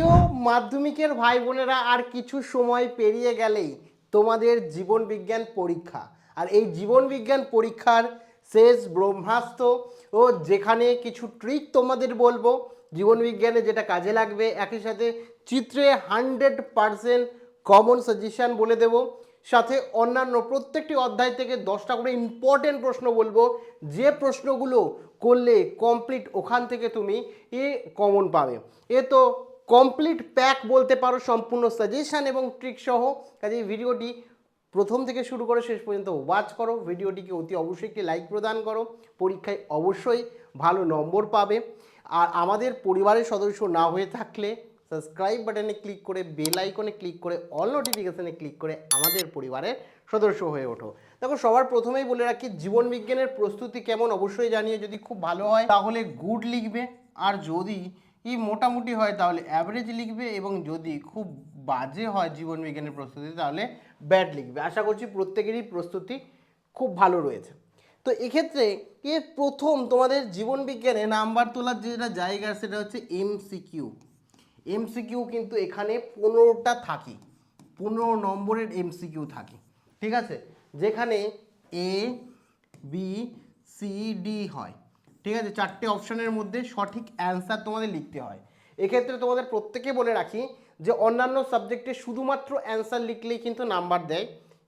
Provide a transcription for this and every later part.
প্রিয় মাধ্যমিকের ভাই বোনেরা, আর কিছু সময় পেরিয়ে গেলেই তোমাদের জীবন বিজ্ঞান পরীক্ষা। আর এই জীবন বিজ্ঞান পরীক্ষার শেষ ব্রহ্মাস্ত্র ও যেখানে কিছু ট্রিক তোমাদের বলবো জীবন বিজ্ঞানে যেটা কাজে লাগবে, একই সাথে চিত্রে 100% কমন সাজেশন বলে দেব, সাথে অন্যান্য প্রত্যেকটি অধ্যায় থেকে 10টা করে ইম্পর্টেন্ট প্রশ্ন বলবো, যে প্রশ্নগুলো করলে কমপ্লিট ওখান থেকে তুমি কমন পাবে। এ তো কমপ্লিট প্যাক বলতে পারো, সম্পূর্ণ সাজেশন এবং ট্রিক সহ। কাজে ভিডিওটি প্রথম থেকে শুরু করে শেষ পর্যন্ত ওয়াচ করো, ভিডিওটিকে অতি অবশ্যই একটি লাইক প্রদান করো, পরীক্ষায় অবশ্যই ভালো নম্বর পাবে। আর আমাদের পরিবারের সদস্য না হয়ে থাকলে সাবস্ক্রাইব বাটনে ক্লিক করে বেল আইকনে ক্লিক করে অল নোটিফিকেশনে ক্লিক করে আমাদের পরিবারের সদস্য হয়ে ওঠো। দেখো, সবার প্রথমেই বলে রাখি, জীবন বিজ্ঞানের প্রস্তুতি কেমন অবশ্যই জানিয়ে। যদি খুব ভালো হয় তাহলে গুড লিখবে, আর যদি মোটামুটি হয় তাহলে অ্যাভারেজ লিখবে, এবং যদি খুব বাজে হয় জীবন বিজ্ঞানের প্রস্তুতি তাহলে ব্যাড লিখবে। আশা করছি প্রত্যেকেরই প্রস্তুতি খুব ভালো রয়েছে। তো এক্ষেত্রে প্রথম তোমাদের জীবন বিজ্ঞানে নাম্বার তোলার যেটা জায়গা সেটা হচ্ছে এমসিকিউ। এমসিকিউ কিন্তু এখানে 15টা থাকে, 15 নম্বরের এমসিকিউ থাকে, ঠিক আছে, যেখানে এ বি সি ডি হয়, ঠিক আছে, 4টে অপশানের মধ্যে সঠিক অ্যান্সার তোমাদের লিখতে হয়। এক্ষেত্রে তোমাদের প্রত্যেকে বলে রাখি যে অন্যান্য সাবজেক্টে শুধুমাত্র অ্যান্সার লিখলেই কিন্তু নাম্বার দেয়।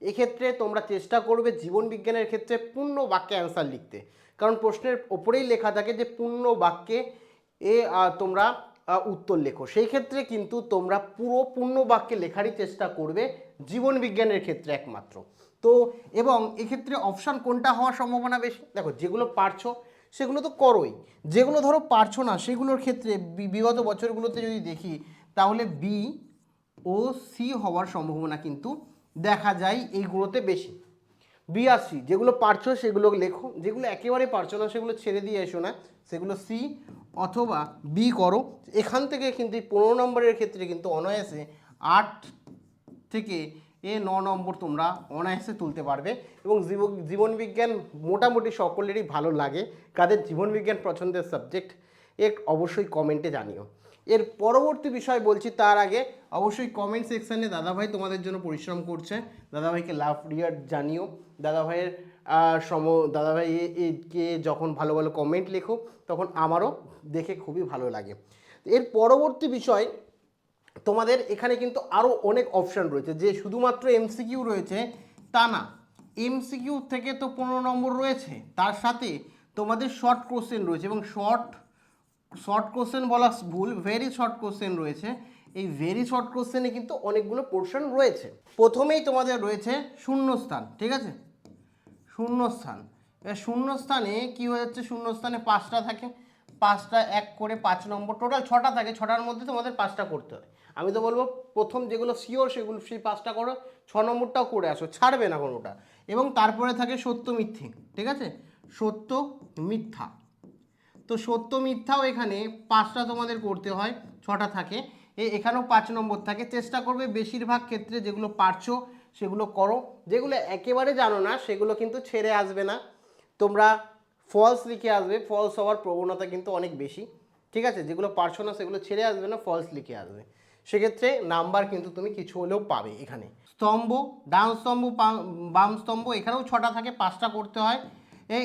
এক্ষেত্রে তোমরা চেষ্টা করবে জীবন বিজ্ঞানের ক্ষেত্রে পূর্ণ বাক্যে অ্যান্সার লিখতে, কারণ প্রশ্নের ওপরেই লেখা থাকে যে পূর্ণ বাক্যে তোমরা উত্তর লেখো। সেই ক্ষেত্রে কিন্তু তোমরা পুরো পূর্ণ বাক্যে লেখারই চেষ্টা করবে জীবন বিজ্ঞানের ক্ষেত্রে একমাত্র। তো এবং এক্ষেত্রে অপশান কোনটা হওয়ার সম্ভাবনা বেশি? দেখো, যেগুলো পারছো সেগুলো তো করোই, যেগুলো ধরো পারছো না সেগুলোর ক্ষেত্রে বিগত বছরগুলোতে যদি দেখি তাহলে বি ও সি হওয়ার সম্ভাবনা কিন্তু দেখা যায় এইগুলোতে বেশি। বি আর সি, যেগুলো পারছো সেগুলো লেখো, যেগুলো একেবারে পারছো না সেগুলো ছেড়ে দিয়ে এসো না, সেগুলো সি অথবা বি করো। এখান থেকে কিন্তু 15 নম্বরের ক্ষেত্রে কিন্তু অনায়াসে 8 থেকে 9 নম্বর তোমরা অনায়াসে তুলতে পারবে। এবং জীবনবিজ্ঞান মোটামুটি সকলেরই ভালো লাগে। কাদের জীবনবিজ্ঞান পছন্দের সাবজেক্ট অবশ্যই কমেন্টে জানিও। এর পরবর্তী বিষয় বলছি, তার আগে অবশ্যই কমেন্ট সেকশানে দাদাভাই তোমাদের জন্য পরিশ্রম করছে, দাদাভাইকে লাভ রিয়ার জানিও। দাদাভাইয়ের দাদাভাইকে যখন ভালো ভালো কমেন্ট লেখো তখন আমারও দেখে খুবই ভালো লাগে। এর পরবর্তী বিষয়, তোমাদের এখানে কিন্তু আরও অনেক অপশান রয়েছে, যে শুধুমাত্র এমসিকিউ রয়েছে তা না। এমসিকিউ থেকে তো 15 নম্বর রয়েছে, তার সাথে তোমাদের শর্ট কোশ্চেন রয়েছে, এবং শর্ট কোশ্চেন বলা ভুল, ভেরি শর্ট কোশ্চেন রয়েছে। এই ভেরি শর্ট কোশ্চেনে কিন্তু অনেকগুলো পোর্শন রয়েছে। প্রথমেই তোমাদের রয়েছে শূন্যস্থান, ঠিক আছে, শূন্যস্থান। এবার শূন্যস্থানে কী হয়ে যাচ্ছে, শূন্যস্থানে 5টা থাকে, 5টা 1 করে 5 নম্বর, টোটাল 6টা থাকে, 6টার মধ্যে তোমাদের 5টা করতে হয়। আমি তো বলবো প্রথম যেগুলো শিওর সেগুলো সেই 5টা করো, 6 নম্বরটাও করে আসো, ছাড়বে না কোনোটা। এবং তারপরে থাকে সত্য মিথ্যে, ঠিক আছে, সত্য মিথ্যা। তো সত্য মিথ্যাও এখানে 5টা তোমাদের করতে হয়, 6টা থাকে, এখানেও 5 নম্বর থাকে। চেষ্টা করবে বেশিরভাগ ক্ষেত্রে যেগুলো পারছো সেগুলো করো, যেগুলো একেবারে জানো না সেগুলো কিন্তু ছেড়ে আসবে না, তোমরা ফলস লিখে আসবে, ফলস হওয়ার প্রবণতা কিন্তু অনেক বেশি, ঠিক আছে, যেগুলো পারছো না সেগুলো ছেড়ে আসবে না, ফলস লিখে আসবে, সেক্ষেত্রে নাম্বার কিন্তু তুমি কিছু হলেও পাবে। এখানে স্তম্ভ, ডান স্তম্ভ বাম স্তম্ভ, এখানেও 6টা থাকে, 5টা করতে হয়, এই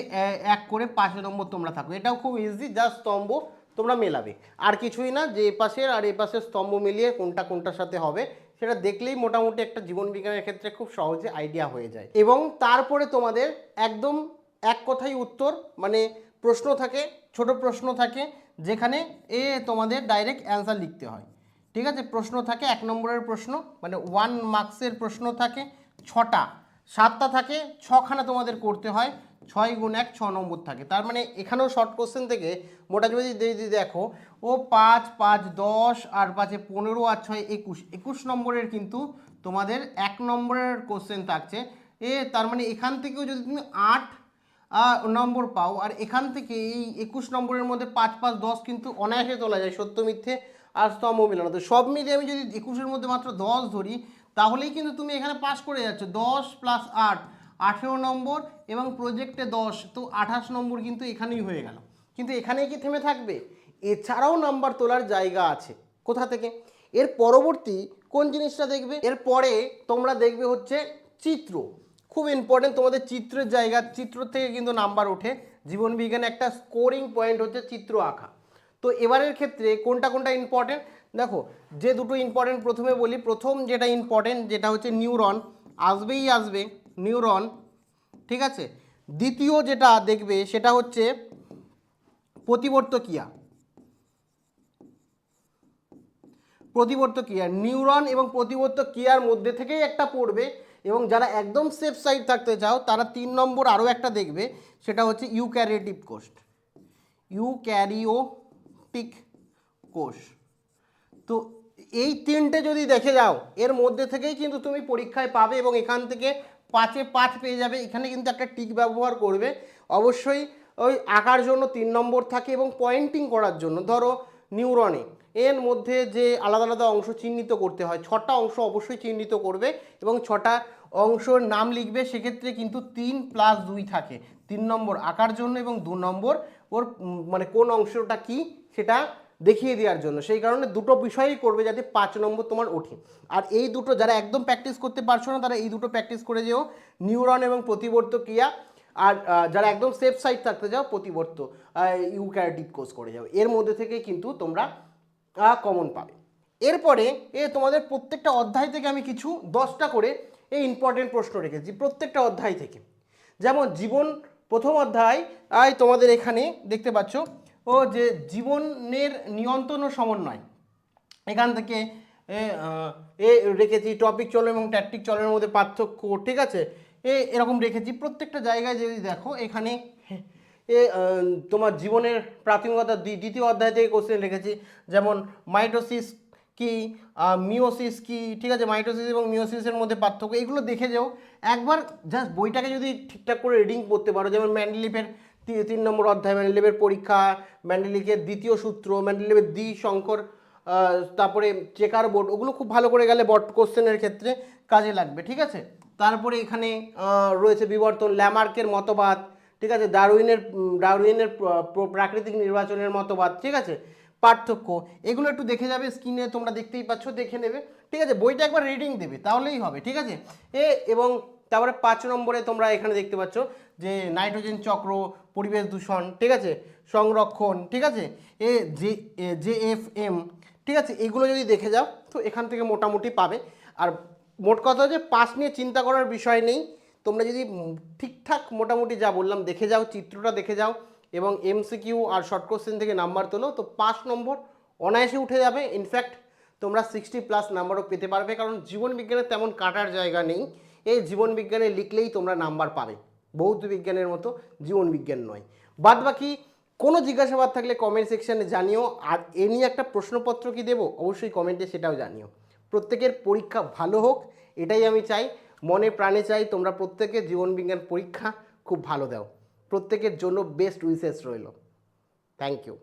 1 করে 5 নম্বর তোমরা থাকো। এটাও খুব ইজি, জাস্ট স্তম্ভ তোমরা মেলাবে, আর কিছুই না, যে এ পাশের আর এ পাশের স্তম্ভ মিলিয়ে কোনটা কোনটার সাথে হবে সেটা দেখলেই মোটামুটি একটা জীবন বিজ্ঞানের ক্ষেত্রে খুব সহজে আইডিয়া হয়ে যায়। এবং তারপরে তোমাদের একদম এক কথাই উত্তর, মানে প্রশ্ন থাকে, ছোট প্রশ্ন থাকে, যেখানে তোমাদের ডাইরেক্ট অ্যান্সার লিখতে হয়, ঠিক আছে। প্রশ্ন থাকে 1 নম্বরের প্রশ্ন, মানে 1 মার্কসের প্রশ্ন থাকে 6টা, 7টা থাকে, 6খানা তোমাদের করতে হয়, 6 গুণ 1 6 নম্বর থাকে। তার মানে এখানেও শর্ট কোশ্চেন থেকে মোটামুটি যদি দেখো, ও 5 5 10 আর 5 15 আর 6 21, 21 নম্বরের কিন্তু তোমাদের 1 নম্বরের কোশ্চেন থাকছে। তার মানে এখান থেকেও যদি তুমি 8 নম্বর পাও, আর এখান থেকে এই 21 নম্বরের মধ্যে 5 5 10 কিন্তু অনায়াসে তোলা যায়, সত্য মিথ্যে আর স্তম্ভ মিলানো। তো সব মিলিয়ে আমি যদি 21-এর মধ্যে মাত্র 10 ধরি তাহলেই কিন্তু তুমি এখানে পাস করে যাচ্ছ। 10 + 8 18 নম্বর, এবং প্রজেক্টে 10, তো 28 নম্বর কিন্তু এখানেই হয়ে গেল। কিন্তু এখানেই কি থেমে থাকবে? এছাড়াও নাম্বার তোলার জায়গা আছে। কোথা থেকে? এর পরবর্তী কোন জিনিসটা দেখবে, এর পরে তোমরা দেখবে হচ্ছে চিত্র। খুব ইম্পর্টেন্ট, তোমাদের চিত্রের জায়গা, চিত্র থেকে কিন্তু নাম্বার ওঠে। জীবন বিজ্ঞানে একটা স্কোরিং পয়েন্ট হচ্ছে চিত্র আঁকা। তো এবারের ক্ষেত্রে কোনটা কোনটা ইম্পর্টেন্ট দেখো, যে দুটো ইম্পর্টেন্ট প্রথমে বলি। প্রথম যেটা ইম্পর্টেন্ট যেটা হচ্ছে নিউরন, আসবেই আসবে নিউরন, ঠিক আছে। দ্বিতীয় যেটা দেখবে সেটা হচ্ছে প্রতিবর্তক্রিয়া। প্রতিবর্তক্রিয়া নিউরন এবং প্রতিবর্তক্রিয়ার মধ্যে থেকেই একটা পড়বে। এবং যারা একদম সেফ সাইড থাকতে চাও তারা 3 নম্বর আরও একটা দেখবে, সেটা হচ্ছে ইউক্যারিওটিক কোষ। ইউক্যারিওটিক কোষ। তো এই তিনটে যদি দেখে যাও এর মধ্যে থেকেই কিন্তু তুমি পরীক্ষায় পাবে এবং এখান থেকে 5-এ 5 পেয়ে যাবে। এখানে কিন্তু একটা টিক ব্যবহার করবে অবশ্যই। ওই আঁকার জন্য 3 নম্বর থাকে এবং পয়েন্টিং করার জন্য ধরো নিউরনে এর মধ্যে যে আলাদা আলাদা অংশ চিহ্নিত করতে হয়, 6টা অংশ অবশ্যই চিহ্নিত করবে এবং 6টা অংশর নাম লিখবে। সেক্ষেত্রে কিন্তু 3+2 থাকে, 3 নম্বর আঁকার জন্য এবং 2 নম্বর ওর মানে কোন অংশটা কি সেটা দেখিয়ে দেওয়ার জন্য। সেই কারণে দুটো বিষয়ই করবে যাতে 5 নম্বর তোমার ওঠে। আর এই দুটো যারা একদম প্র্যাকটিস করতে পারছো না তারা এই দুটো প্র্যাকটিস করে যেও, নিউরন এবং প্রতিবর্তক্রিয়া। আর যারা একদম সেফ সাইড থাকতে যাও প্রতিবর্ত ইউক্যারিওটিক কোষ করে যাও। এর মধ্যে থেকেই কিন্তু তোমরা কমন পাবে। এরপরে তোমাদের প্রত্যেকটা অধ্যায় থেকে আমি কিছু 10টা করে এই ইম্পর্টেন্ট প্রশ্ন রেখেছি প্রত্যেকটা অধ্যায় থেকে। যেমন জীবন প্রথম অধ্যায় তোমাদের এখানে দেখতে পাচ্ছ ও যে জীবনের নিয়ন্ত্রণ ও সমন্বয়, এখান থেকে রেখেছি টপিক চলন এবং ট্যাকটিক চলনের মধ্যে পার্থক্য, ঠিক আছে। এরকম রেখেছি প্রত্যেকটা জায়গায়। যদি দেখো এখানে তোমার জীবনের প্রাথমিকতা দ্বিতীয় অধ্যায় থেকে কোশ্চেন রেখেছি, যেমন মাইটোসিস কি, মিওসিস কি, ঠিক আছে। মাইটোসিস এবং মিওসিসের মধ্যে পার্থক্য, এগুলো দেখে যাও একবার। জাস্ট বইটাকে যদি ঠিকঠাক করে রিডিং করতে পারো, যেমন মেন্ডেলিভের 3 নম্বর অধ্যায় মেন্ডেলিভের পরীক্ষা, মেন্ডেলিভের দ্বিতীয় সূত্র, মেন্ডেলিভের দ্বিসংকর, তারপরে চেকার বোর্ড, ওগুলো খুব ভালো করে গেলে বট কোশ্চেনের ক্ষেত্রে কাজে লাগবে, ঠিক আছে। তারপরে এখানে রয়েছে বিবর্তন, ল্যামার্কের মতবাদ, ঠিক আছে। ডারউইনের প্রাকৃতিক নির্বাচনের মতবাদ, ঠিক আছে। পার্থক্য, এগুলো একটু দেখে যাবে, স্ক্রিনে তোমরা দেখতেই পাচ্ছ, দেখে নেবে, ঠিক আছে। বইটা একবার রিডিং দেবে তাহলেই হবে, ঠিক আছে। এবং তারপরে 5 নম্বরে তোমরা এখানে দেখতে পাচ্ছ যে নাইট্রোজেন চক্র, পরিবেশ দূষণ, ঠিক আছে, সংরক্ষণ, ঠিক আছে, JFM, ঠিক আছে। এগুলো যদি দেখে যাও তো এখান থেকে মোটামুটি পাবে। আর মোট কথা যে পাস নিয়ে চিন্তা করার বিষয় নেই, তোমরা যদি ঠিকঠাক মোটামুটি যা বললাম দেখে যাও, চিত্রটা দেখে যাও এবং MCQ আর শর্ট কোশ্চেন থেকে নাম্বার তোলো, তো 5 নম্বর অনায়াসে উঠে যাবে। ইনফ্যাক্ট তোমরা 60+ নাম্বারও পেতে পারবে, কারণ জীবন বিজ্ঞানের তেমন কাটার জায়গা নেই। এই জীবন বিজ্ঞানে লিখলেই তোমরা নাম্বার পাবে, ভৌত বিজ্ঞানের মতো জীবন বিজ্ঞান নয়। বাদ বাকি কোনো জিজ্ঞাসাবাদ থাকলে কমেন্ট সেকশানে জানিও। আর এ নিয়ে একটা প্রশ্নপত্র কি দেবো অবশ্যই কমেন্টে সেটাও জানিও। প্রত্যেকের পরীক্ষা ভালো হোক এটাই আমি চাই, মনে প্রাণে চাই তোমরা প্রত্যেকে জীবনবিজ্ঞান পরীক্ষা খুব ভালো দাও। প্রত্যেকের জন্য বেস্ট উইশেস রইল। Thank you.